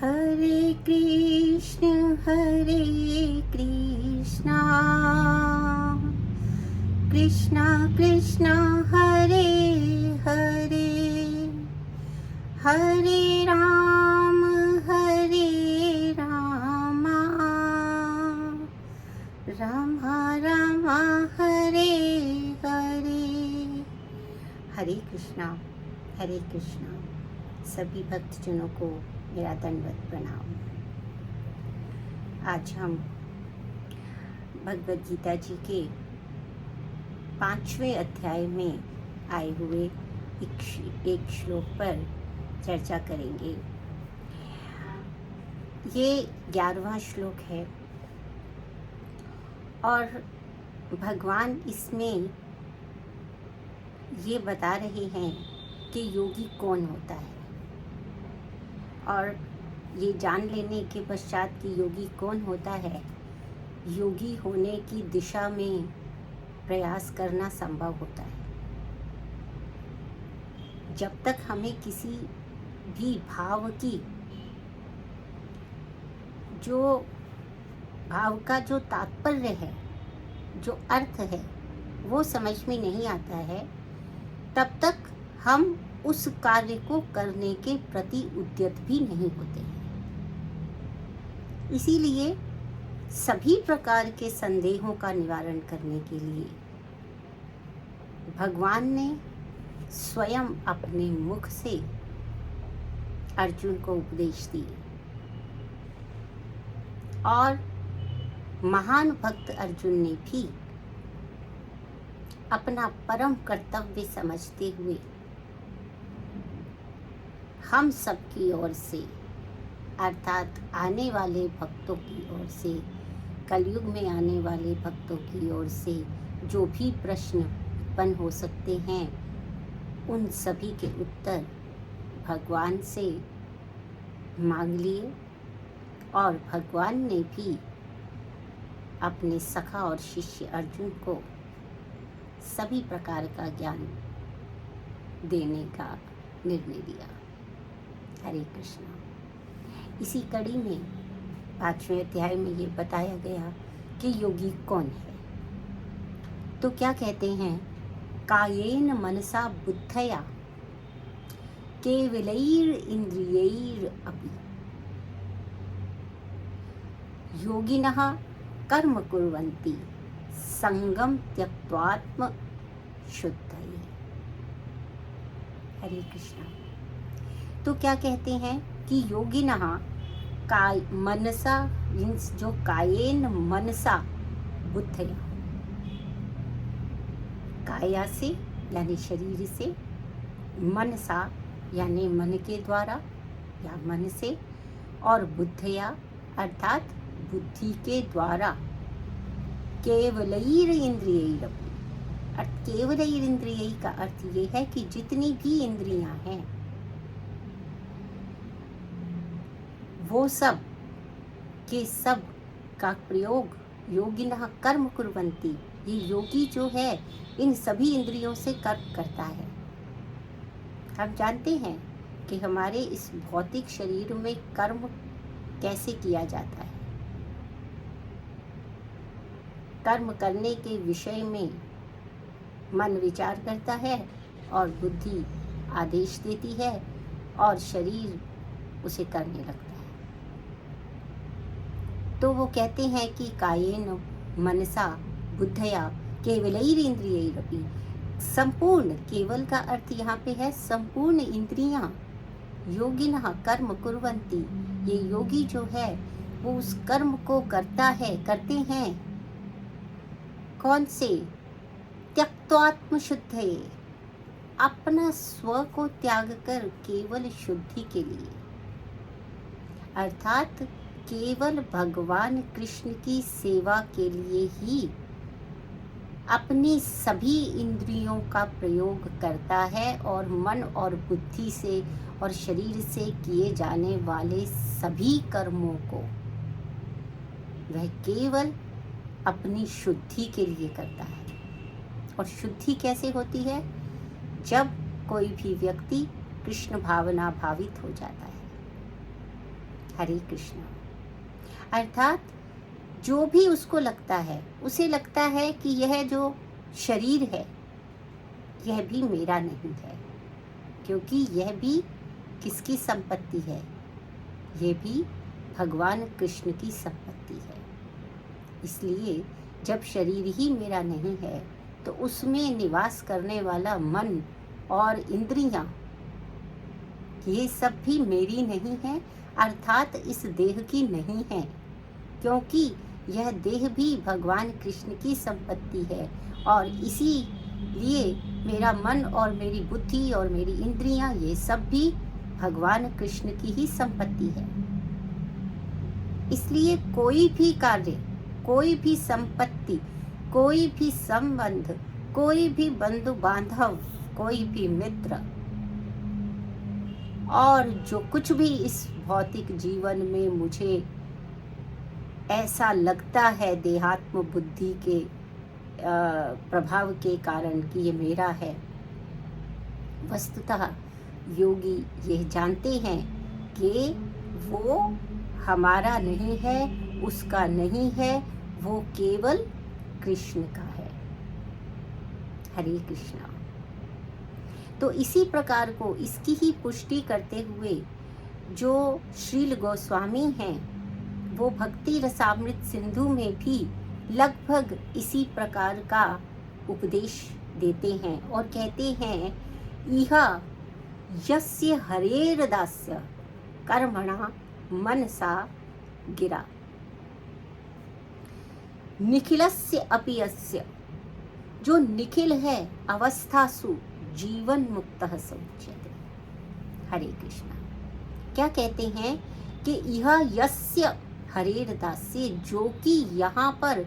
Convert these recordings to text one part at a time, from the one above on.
हरे कृष्णा कृष्णा कृष्णा हरे हरे हरे राम राम राम हरे हरे। हरे कृष्णा सभी भक्तजनों को मेरा दंडवत प्रणाम। आज हम भगवद गीता जी के 5वें अध्याय में आए हुए एक श्लोक पर चर्चा करेंगे। ये 11वां श्लोक है और भगवान इसमें ये बता रहे हैं कि योगी कौन होता है, और ये जान लेने के पश्चात कि योगी कौन होता है, योगी होने की दिशा में प्रयास करना संभव होता है। जब तक हमें किसी भी भाव की भाव का जो तात्पर्य है, जो अर्थ है, वो समझ में नहीं आता है, तब तक हम उस कार्य को करने के प्रति उद्यत भी नहीं होते हैं। इसीलिए सभी प्रकार के संदेहों का निवारण करने के लिए भगवान ने स्वयं अपने मुख से अर्जुन को उपदेश दिए, और महान भक्त अर्जुन ने भी अपना परम कर्तव्य समझते हुए हम सब की ओर से, अर्थात आने वाले भक्तों की ओर से, कलयुग में आने वाले भक्तों की ओर से जो भी प्रश्न उत्पन्न हो सकते हैं, उन सभी के उत्तर भगवान से मांग लिए, और भगवान ने भी अपने सखा और शिष्य अर्जुन को सभी प्रकार का ज्ञान देने का निर्णय दिया। हरे कृष्णा। इसी कड़ी में 5वें अध्याय में ये बताया गया कि योगी कौन है। तो क्या कहते हैं, कायेन मनसा बुद्धया केवलैर इंद्रियैर अपि योगिनः कर्म कुर्वन्ति संगम त्यक्त्वात्म शुद्धये। हरे कृष्णा। तो क्या कहते हैं कि योगिनः काय मनसा मीन्स जो कायेन मनसा बुद्धया, काया से यानी शरीर से, मनसा यानी मन के द्वारा या मन से, और बुद्धया अर्थात बुद्धि के द्वारा, केवलैर इंद्रियैर, केवलैर इंद्रियै का अर्थ ये है कि जितनी भी इंद्रियां हैं वो सब के सब का प्रयोग योगिनः कर्म कुर्वन्ति, ये योगी जो है इन सभी इंद्रियों से कर्म करता है। हम जानते हैं कि हमारे इस भौतिक शरीर में कर्म कैसे किया जाता है। कर्म करने के विषय में मन विचार करता है और बुद्धि आदेश देती है और शरीर उसे करने लगता है। तो वो कहते हैं कि कायेन मनसा बुद्धया केवलैर इंद्रियैरपि, संपूर्ण, केवल का अर्थ यहाँ पे है संपूर्ण इंद्रियां, योगिनः कर्म कुर्वन्ति, ये योगी जो है वो उस कर्म को करते हैं कौन से, त्यक्त्वात्म शुद्धये, अपना स्व को त्याग कर केवल शुद्धि के लिए, अर्थात केवल भगवान कृष्ण की सेवा के लिए ही अपनी सभी इंद्रियों का प्रयोग करता है, और मन और बुद्धि से और शरीर से किए जाने वाले सभी कर्मों को वह केवल अपनी शुद्धि के लिए करता है। और शुद्धि कैसे होती है, जब कोई भी व्यक्ति कृष्ण भावना भावित हो जाता है, हरे कृष्णा। अर्थात जो भी उसको लगता है, उसे लगता है कि यह जो शरीर है यह भी मेरा नहीं है, क्योंकि यह भी किसकी संपत्ति है? यह भी भगवान कृष्ण की संपत्ति है। इसलिए जब शरीर ही मेरा नहीं है तो उसमें निवास करने वाला मन और इंद्रियां ये सब भी मेरी नहीं है, अर्थात इस देह की नहीं है, क्योंकि यह देह भी भगवान कृष्ण की संपत्ति है। और इसीलिए मेरा मन और मेरी बुद्धि और मेरी इंद्रियां ये सब भी भगवान कृष्ण की ही संपत्ति है। इसलिए कोई भी कार्य, कोई भी संपत्ति, कोई भी संबंध, कोई भी बंधु बांधव, कोई भी मित्र और जो कुछ भी इस भौतिक जीवन में मुझे ऐसा लगता है देहात्म बुद्धि के प्रभाव के कारण कि ये मेरा है, वस्तुतः योगी यह जानते हैं कि वो हमारा नहीं है, उसका नहीं है, वो केवल कृष्ण का है। हरे कृष्णा। तो इसी प्रकार को इसकी ही पुष्टि करते हुए जो श्रील गोस्वामी हैं वो भक्ति रसामृत सिंधु में भी लगभग इसी प्रकार का उपदेश देते हैं और कहते हैं, इह यस्य हरेर दास्य कर्मणा मनसा गिरा निखिलस्य अपि यस्य, जो निखिल है अवस्थासु जीवन मुक्तः स उच्यते। हरे कृष्णा। क्या कहते हैं कि यह यस्य हरेर दास्य, जो कि यहाँ पर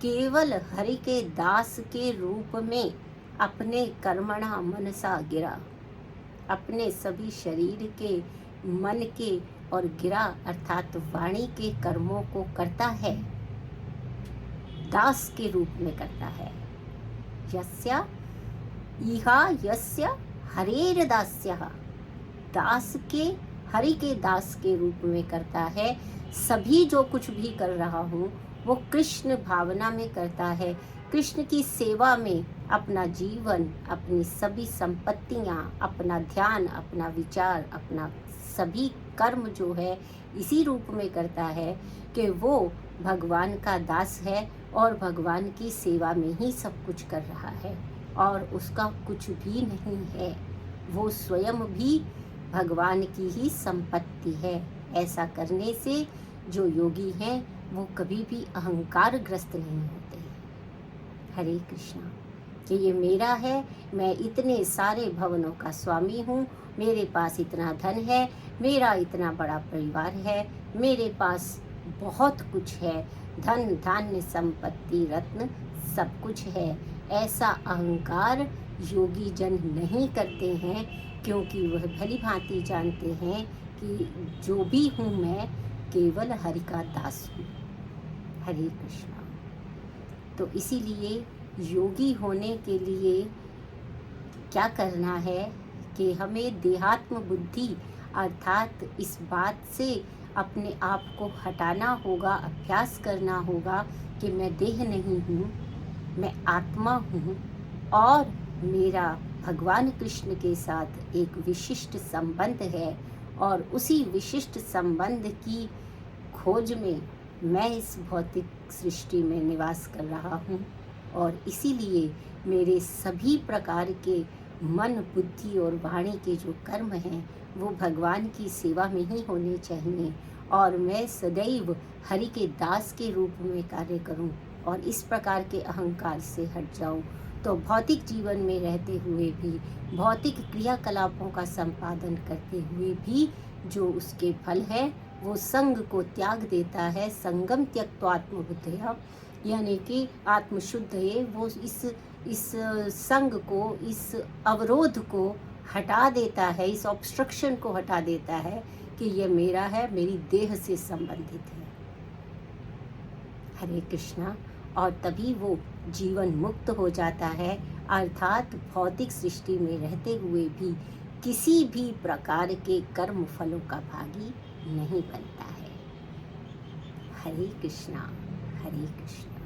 केवल हरि के दास के रूप में अपने कर्मणा मनसा गिरा, अपने सभी शरीर के, मन के और गिरा अर्थात वाणी के कर्मों को करता है, दास के रूप में करता है। यस्य इहा यस्य हरेर दास्यः, दास के, हरि के दास के रूप में करता है। सभी जो कुछ भी कर रहा हूँ वो कृष्ण भावना में करता है, कृष्ण की सेवा में अपना जीवन, अपनी सभी संपत्तियाँ, अपना ध्यान, अपना विचार, अपना सभी कर्म जो है इसी रूप में करता है कि वो भगवान का दास है और भगवान की सेवा में ही सब कुछ कर रहा है और उसका कुछ भी नहीं है, वो स्वयं भी भगवान की ही संपत्ति है। ऐसा करने से जो योगी हैं वो कभी भी अहंकारग्रस्त नहीं होते। हरे कृष्णा। कि ये मेरा है, मैं इतने सारे भवनों का स्वामी हूँ, मेरे पास इतना धन है, मेरा इतना बड़ा परिवार है, मेरे पास बहुत कुछ है, धन धान्य संपत्ति रत्न सब कुछ है। ऐसा अहंकार योगी जन नहीं करते हैं, क्योंकि वह भली भांति जानते हैं कि जो भी हूँ मैं केवल हरि का दास हूँ। हरे कृष्णा। तो इसीलिए योगी होने के लिए क्या करना है कि हमें देहात्म बुद्धि अर्थात इस बात से अपने आप को हटाना होगा, अभ्यास करना होगा कि मैं देह नहीं हूँ, मैं आत्मा हूँ और मेरा भगवान कृष्ण के साथ एक विशिष्ट संबंध है और उसी विशिष्ट संबंध की खोज में मैं इस भौतिक सृष्टि में निवास कर रहा हूँ और इसीलिए मेरे सभी प्रकार के मन, बुद्धि और वाणी के जो कर्म हैं वो भगवान की सेवा में ही होने चाहिए और मैं सदैव हरि के दास के रूप में कार्य करूं और इस प्रकार के अहंकार से हट जाऊं, तो भौतिक जीवन में रहते हुए भी, भौतिक क्रियाकलापों का संपादन करते हुए भी जो उसके फल है वो संग को त्याग देता है। संगम त्यक्त्वात्मबुद्धया, यानी कि आत्मशुद्ध है वो इस संग को, इस अवरोध को हटा देता है, इस ऑब्स्ट्रक्शन को हटा देता है कि ये मेरा है, मेरी देह से संबंधित है। हरे कृष्णा। और तभी वो जीवन मुक्त हो जाता है, अर्थात भौतिक सृष्टि में रहते हुए भी किसी भी प्रकार के कर्म फलों का भागी नहीं बनता है। हरे कृष्णा हरे कृष्णा।